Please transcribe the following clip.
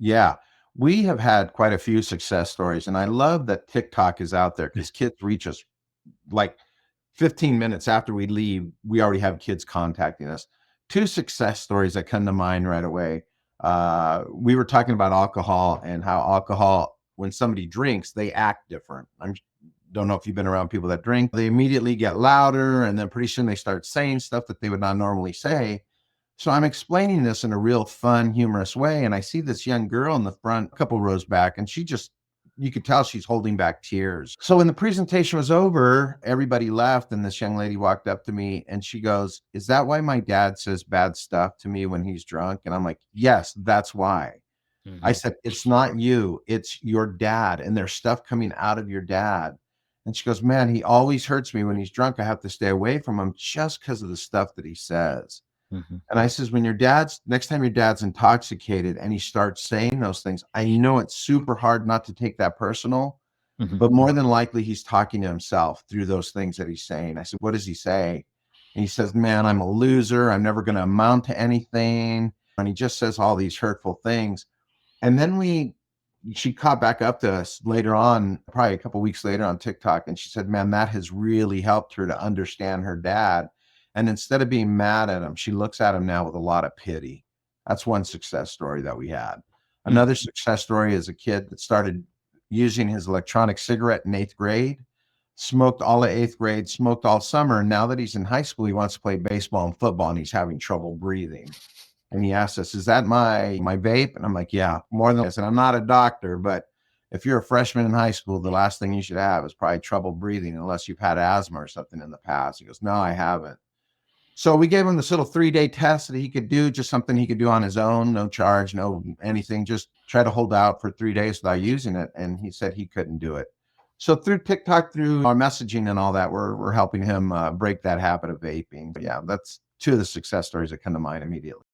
Yeah. We have had quite a few success stories, and I love that TikTok is out there Yeah. because kids reach us like 15 minutes after we leave. We already have kids contacting us. Two success stories that come to mind right away. We were talking about alcohol and how alcohol, when somebody drinks, they act different. I don't know if you've been around people that drink. They immediately get louder, and then pretty soon they start saying stuff that they would not normally say. So I'm explaining this in a real fun, humorous way. And I see this young girl in the front, a couple rows back, and you could tell she's holding back tears. So when the presentation was over, everybody left. And this young lady walked up to me and she goes, "Is that why my dad says bad stuff to me when he's drunk?" And I'm like, "Yes, that's why." I Hmm. said, "It's not you, it's your dad. And there's stuff coming out of your dad." And she goes, "Man, he always hurts me when he's drunk. I have to stay away from him just because of the stuff that he says." Hmm. And I says, when your dad's next time your dad's intoxicated and he starts saying those things, I know it's super hard not to take that personal, Hmm. but more than likely he's talking to himself through those things that he's saying. I said, "What does he say?" And he says, "Man, I'm a loser. I'm never going to amount to anything." And he just says all these hurtful things. And then she caught back up to us later on, probably a couple of weeks later on TikTok. And she said, "Man, that has really helped her to understand her dad. And instead of being mad at him, she looks at him now with a lot of pity." That's one success story that we had. Another success story is a kid that started using his electronic cigarette in eighth grade, smoked all of eighth grade, smoked all summer. And now that he's in high school, he wants to play baseball and football and he's having trouble breathing. And he asked us, "Is that my vape?" And I'm like, "Yeah, more than this." And I'm not a doctor, but if you're a freshman in high school, the last thing you should have is probably trouble breathing unless you've had asthma or something in the past. He goes, "No, I haven't." So we gave him this little 3-day test that he could do, just something he could do on his own, no charge, no anything, just try to hold out for 3 days without using it. And he said he couldn't do it. So through TikTok, through our messaging and all that, we're helping him break that habit of vaping. But yeah, that's two of the success stories that come to mind immediately.